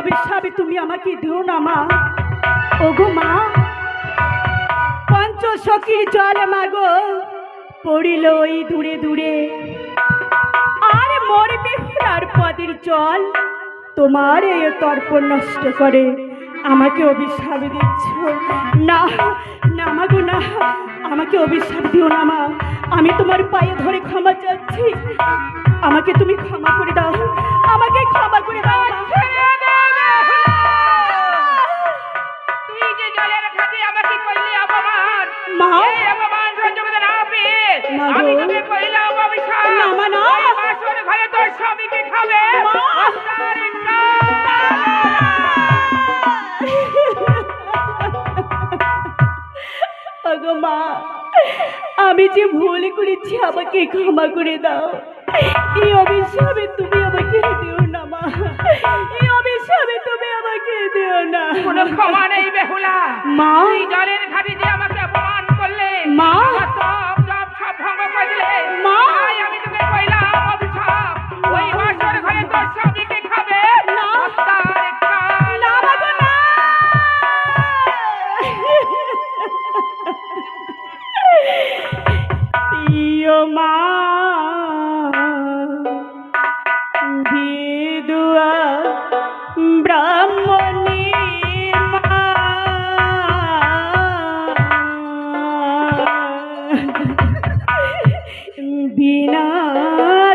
অভিশাপ তুমি আমাকে দিও না মা। ওগো মা, পঞ্চসখীর জল মাগো পড়িল ওই দূরে দূরে, আর মোর বেহুলার পদের জল তোমার এই তর্পণ নষ্ট করে আমাকে অভিশাপ দিচ্ছ। না না মাগো না, আমাকে অভিশাপ দিও না মা। আমি তোমার পায়ে ধরে ক্ষমা চাচ্ছি, আমাকে তুমি ক্ষমা করে দাও, আমাকে ক্ষমা করে দাও। তুই যে জলের ঘাটে আমাকে করলি অপমান, মা, এই অপমান সহ্য করতে না পেরে মা গো, আমি তোকে কইলাম অভিশাপ। না মা না, ওই বাসর ঘরে তোর স্বামীকে খাবে। ওগো মা, আমি যে ভুল করেছি আমাকে ক্ষমা করে দাও। এই অভিশাপে তুমি আমাকে দিও না মা, এই অভিশাপে তুমি আমাকে দিও না। কোনো ক্ষমা নেই বেহুলা মা, তুই জলের ঘাটে যে আমাকে অপমান করলে, মা, সব ভঙ্গ করে দিলে, মা, তাই আমি তোকে কইলাম অভিশাপ। ওই বাসর ঘরে তোর স্বামীকে খাবে না, হত্যার কাল। না মাগো না। ইয়ো মা বিদুয়া ব্রাহ্মণী মা, বিনা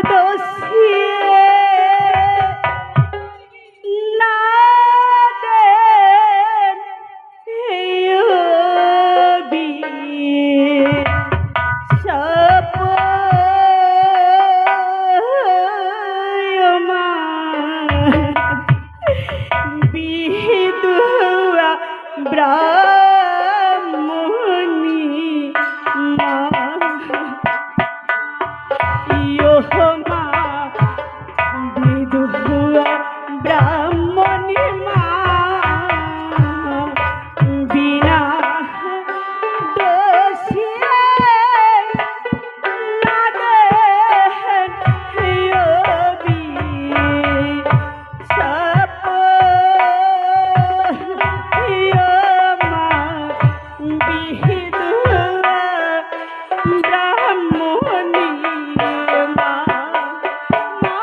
দোষী না দেন বিদুয়া ব্রাহ্মণী মা, ইয়ো মা বিদুয়া ব্রাহ্মণী মা, বিনা দোষী না দেন অভিশাপ। ইয়ো মা বিদুয়া ব্রাহ্মণী মা, মা,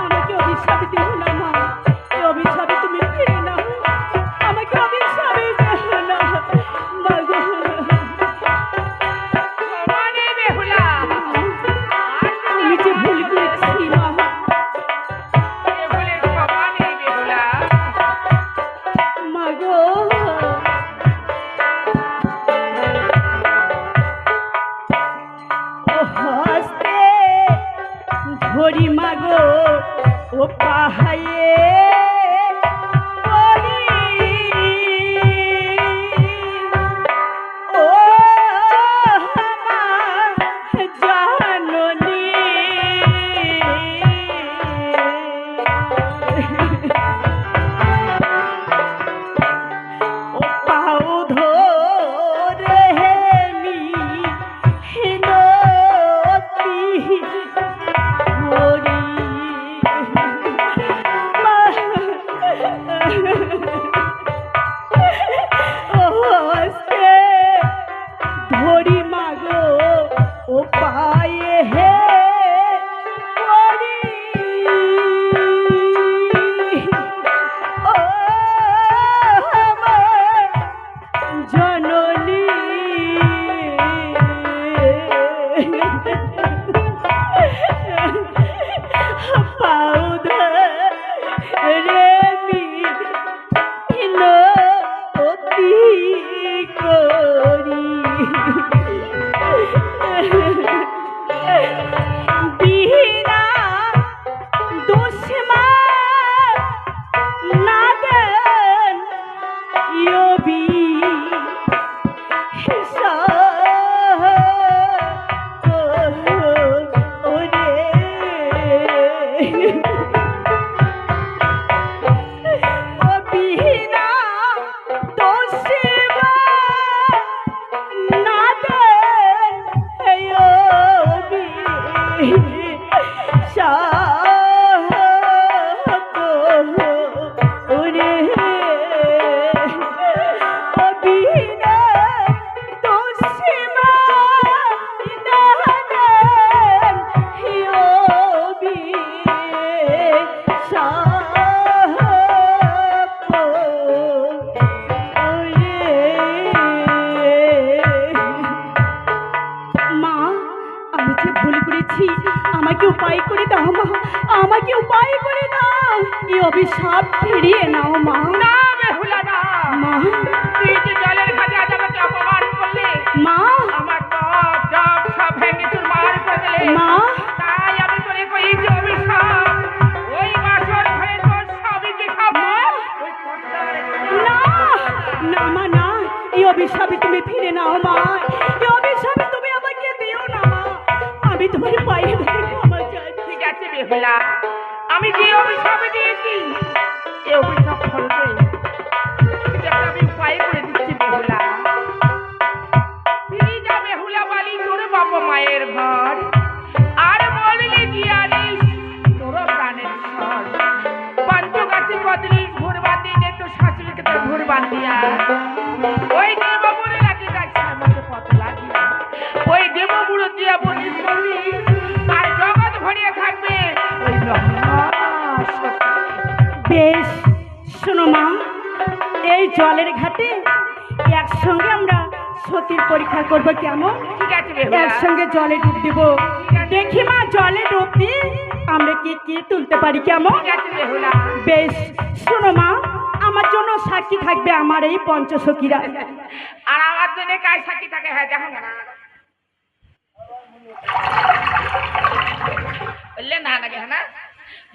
আমাকে অভিশাপ দিও না মা, এই অভিশাপে তুমি ফিরে নাও, আমাকে অভিশাপে দিও না মা গো। ক্ষমা নেই বেহুলা, আমি যে ভুল করেছি মা, এ ভুলের ক্ষমা নেই বেহুলা। মা গো। ও হস্তে ধরি মাগো ও পাহায়ে পড়ি, ও আমার জাননী, ও পাও ধরে মিনতি করি, মা, ও হস্তে ধরি মাগো ও পায়ে হে পড়ি, ও আমার জননী, পাও ধরে মিনতি করি, বিনা দোষ মা না দেন যে ভুল করেছি, আমাকে উপায় করে দাও মা, আমাকে উপায় করে দাও, এই অভিশাপ ফিরিয়ে নাও মা। না বেহুলা না, মা, তুই যে জলের কাছে আজ আমাকে অপমান করলে, মা, আমার টপ টপ সব ভেঙে চুরমার করে দিলে, মা, তাই আমি তোরে কই যে অভিশাপ, ওই বাসর ঘরে তোর স্বামীকে খাবো। ওই পদ্মার না, না মা না, এই অভিশাপে তুমি ফিরে নাও মা, এই অভিশাপে তুমি আমাকে দিও না মা, আমি তোমার পায়ে ধরে ক্ষমা চাই। ঠিক আছে বেহুলা, আমি যে অভিশাপ দিয়েছি এই অভিশাপ ফলবে, এটা আমি উপায় করে দিচ্ছি বেহুলা। ফিরে যা বেহুলা বালি তোর বাবা মায়ের ঘর, আর বললে জিয়ালিস তোর প্রাণের স্বর, পঞ্চগাছি কদলিস ভোর বাঁধি নে তোর শাশুড়িকে তোর ভোর বাঁধিয়া, ওই দেবগুড়ে লাগি যাচ্ছে আমাকে পথ লাগিয়া, ওই দেবগুড়ো দিয়া বলিস বলি আর জগৎ ভরিয়ে থাকবে ওই মহাসতী। বেশ, শোনো মা, এই জলের ঘাটে একসঙ্গে আমরা সতীর পরীক্ষা করব, কেমন? ঠিক আছে বেহুলা, একসঙ্গে জলে ডুব দিব, দেখি মা জলে ডুব দিয়ে আমরা কি কি তুলতে পারি, কেমন? ঠিক আছে বেহুলা। বেশ, শোনো মা, আমার জন্য সাক্ষী থাকবে আমার এই পঞ্চসখীরা। আর আমার জন্য কায় সাক্ষী থাকে? হ্যাঁ দেখো না বললে না লাগে, হ্যাঁ না,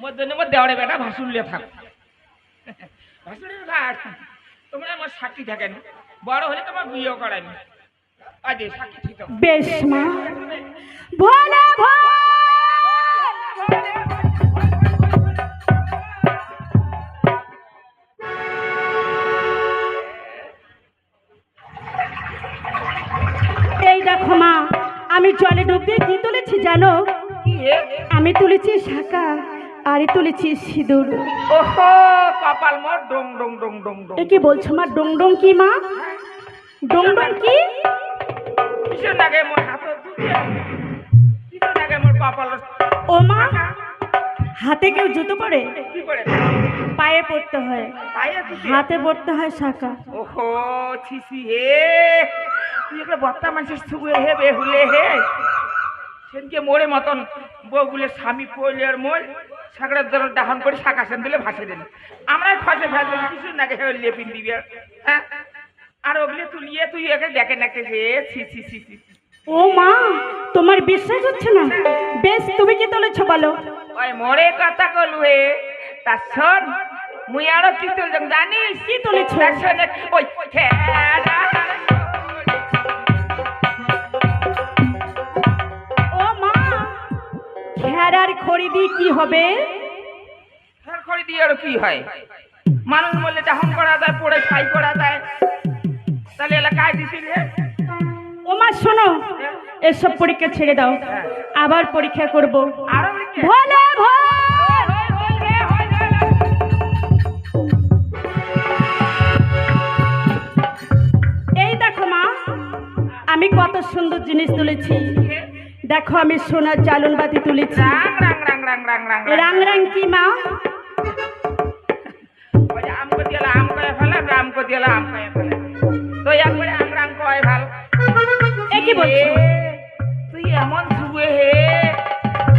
মোর জন্য মোর দেওয়ারে বেটা ভাসুরলে থাক, ভাসুরের ঘাট তোমরা আমার সাক্ষী থাকেন, বড় হলে তোমার বিয়েও করানি, আজ সাক্ষী ঠিক আছে। বেশ মা, ভোলা ভোল। এই দেখো মা, আমি জলে ডুব দিয়ে কি তুলেছি জানো? কি হে? আমি তুলেছি শাঁখা আর তুলেছি সিঁদুর। ওহো, কপাল মোর ডং ডং ডং ডং ডং। এ কি বলছো মা? ডং ডং কি মা? ডং ডং কি? কিসের লাগে মোর হাত দুটিয়া, কিসের লাগে মোর কপাল? ও মা, হাতে কেউ জুতো পরে? কি করে? পায়ে পড়তে হয়, পায়ে দুটি? হাতে পড়তে হয় শাঁখা। ওহো ছিসি হে, তুই একটা বত্তা মানুষের সুগুয়ে হে বেহুলে হে, সেনকে মোড়ে মতন বউগুলো স্বামী পড়লে আর মোল সাগরের জল দাহন করে শাখা সেন দিলে ভাসে দিল, আমরা খসে ফেলবেন কিছু না হে লেপিন দিবি আর, হ্যাঁ, আর ওগুলো তুলিয়ে তুই একে দেখে নাকে হে ছি ছি ছি ছি। ও মা, তোমার বিশ্বাস হচ্ছে না? বেশ, তুমি কি তুলেছো বলো? ওই মোড়ে কথা কলু হে, তা শোন মুই আরো কি তুললাম জানিস? কি তুলেছো? তা শোন, ওই খেলা ও মা, ঘেরার খড়ি দিয়ে কি হবে? ফের করে দিয়ে আর কি হয়? মানুষ বললে দাহন করা যায়, পড়ে ছাই করা যায়, তাহলে এলাকায় দিছিল হে। ও মা শোনো, এসব পরীক্ষা ছেড়ে দাও, আবার পরীক্ষা করব। আরো লিখে। ভোলা ভোল। হই, হই, হে, হই, হই, হই। এই দেখো মা, আমি কত সুন্দর জিনিস তুলেছি। দেখো, আমি সোনার জালন বাতি তুলেছি। রাং রাং রাং রাং রাং রাং রাং রাং কি মা? ওই যে আম কো দিলা আম কয়ে ফেলা, আম কো দিলা আম কয়ে ফেলা, তো একবারে আম রাং কয় ভাল। এ কি বলছো? তুই এমন শুয়ে হে,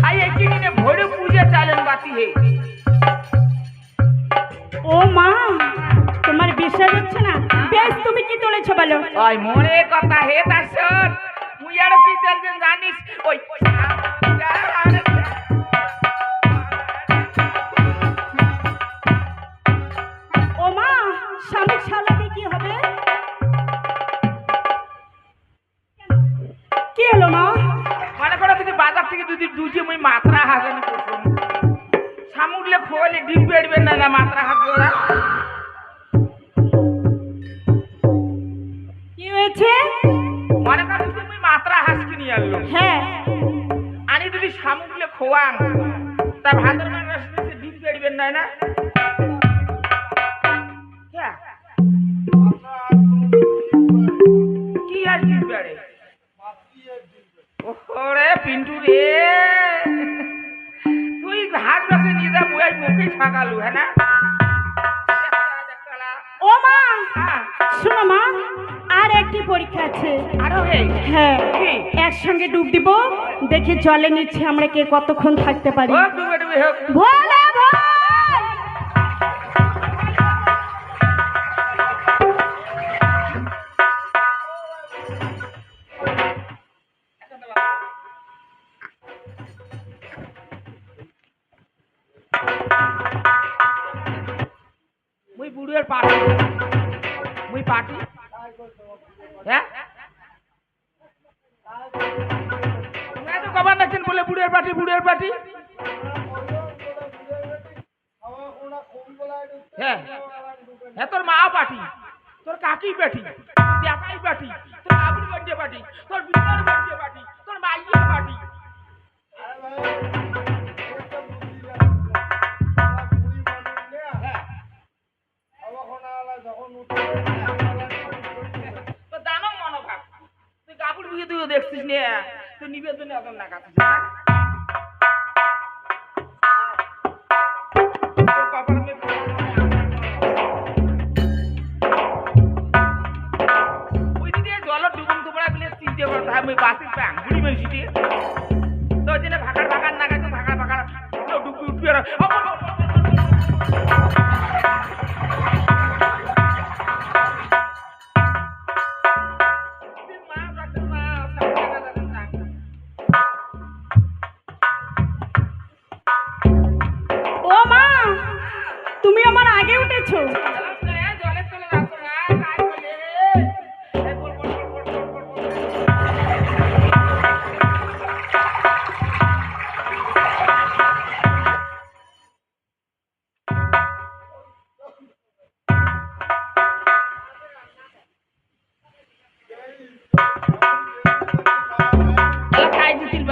খাই একটি দিনে ভরে পূজা চালেন বাতি হে। ও মা, তোমার বিশ্বাস হচ্ছে না? বেশ, তুমি কি তুলেছো বলো? ওই মনে কথা হে তা শোন, মুই আর কি তেলছেন জানিস? ওই ও মা, স্বামী শালাকে কি হবে? কি হলো মা? মনে করো তুমি বাজার থেকে যদি দুজি মুই মাত্রা হাজানি করছুম, সামুগলে খোলে ডিম বেড়বেন না না মাত্রা হাত ওরা। কি হয়েছে? মনে করো তুমি মাত্রা হাঁস কিনে আনলো, হ্যাঁ, আনি যদি সামুগলে খোয়াং, তা ভাতের মানুষ ডিম বেড়বেন না না? হ্যাঁ। কি আর ডিম বেড়ে? ওরে পিন্টু রে, তুই হাত বাসে নিয়ে যা মুই মুখে ঠাকালু, হ্যাঁ না? ও মা, হ্যাঁ। শোনো মা, আর একটি পরীক্ষা আছে। আরো হে হ্যাঁ, কি? একসঙ্গে ডুব দিব, দেখি জলে নিচে আমরা কে কতক্ষণ থাকতে পারি। হোক ডুবে ডুবে হোক। ভোলা ভাই! মুই বুড়িয়ার পাটি মুই পাটি হ্যাঁ তুমি এত কবার নাচছেন বলে বুড়িয়ার পাটি হ্যাঁ হ্যাঁ তোর মা পাটি তোর কাকি পাটি জ্যাঠাই পাটি তোর বাবুর বাড়িতে পাটি তোর বিটার বাড়িতে পাটি তোর মাইয়া পাটি হ্যাঁ তো জানো মনোভাব তুই কাপড় বিয়ে তুইও দেখছিস নে তুই নিবেদনে এত না কাছিস না তোর কপালে মেয়ে ওই দিকে জল ডুবুম তোমরা বলে চিনতে পারো আমি বাসির প্যাং বুড়ি মেশিটি তো দিনে ভাগার না গেছে ভাগার ডুবি উঠবি আর ও মা, তুমি আমার আগে উঠেছো।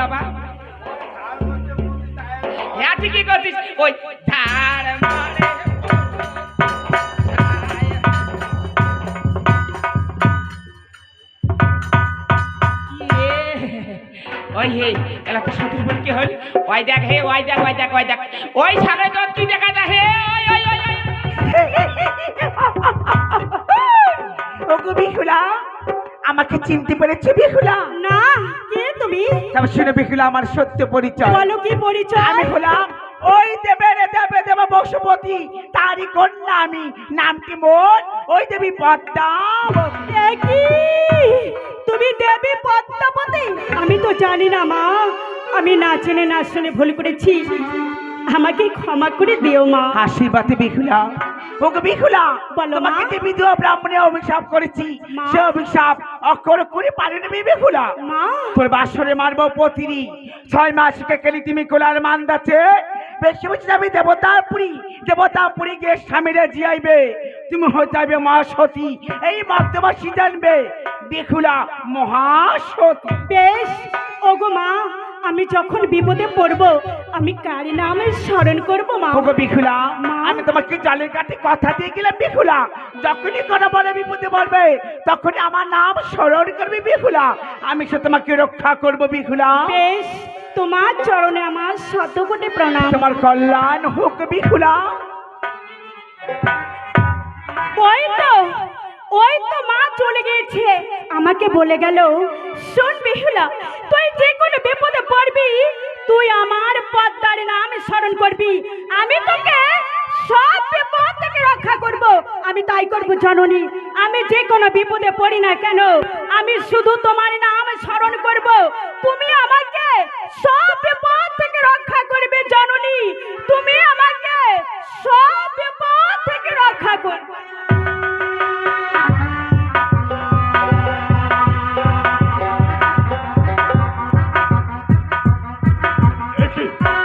বাবা হ্যাঁ ঠিকই করছিস ওই ধার মারে ওই হে এলাকা সতীশ বল কি হল ওই দেখ হে ওই দেখ ওই সামনে তোর কি দেখা যা হে ওগো বিহুলা, আমাকে চিনতে পেরেছো বিহুলা? না, কে তুমি? তবে শুনে বিহুলা আমার সত্য পরিচয়। বলো কি পরিচয়? আমি হলাম ওই দেব বসুপতি, তারই কন্যা আমি। নামটি মোর ওই দেবী পদ্মাবতী। এ কি? তুমি দেবী পদ্মাবতী? আমি তো জানি না মা, আমি না জেনে না শুনে ভুল করেছি, আমাকে ক্ষমা করে দিও মা। আশীর্বাদে বিহুলা। ওগো বিহুলা, বলো মা। তোমাকে দেবী দোয়া ব্রাহ্মণে অভিশাপ করেছি, মা। সে অভিশাপ অক্ষর করে পারেনি বিহুলা। মা, তোর বাসরে মারবো পতিনি, 6 মাস কেলি তুমি কোলার মান্দাছে বেশি বেশি যাবে দেবতাপুরি গিয়ে স্বামীরে জিয়াইবে, তুমি হয়ে যাবে মা সতী। এই মর্তবাসী জানবে বিহুলা মহাসতী। বেশ। ওগো মা, আমি যখন বিপদে পড়ব আমি কার নামে স্মরণ করব মা? ওগো বিহুলা, মা। আমি তোমাকে জলের কাছে কথা দিয়ে গেলাম বিহুলা, যখনই কোনো বলে বিপদে পড়বে তখনই আমার নাম স্মরণ করবে বিহুলা, আমি সে তোমাকে রক্ষা করব বিহুলা। বেশ, তোমার চরণে আমার শতকোটি প্রণাম। তোমার কল্যাণ হোক বিহুলা। ওই তো মা চলে গিয়েছে, আমাকে বলে গেল, শোন বিহুলা, তুই যে কোনো বিপদে পড়বি তুই আমার পদ্মার নাম স্মরণ করবি, আমি তোকে সব বিপদ থেকে রক্ষা করব। আমি তাই করব জননী, আমি যে কোনো বিপদে পড়ি না কেন আমি শুধু তোমার নাম স্মরণ করব, তুমি আমাকে সব বিপদ থেকে রক্ষা করবে জননী, তুমি আমাকে সব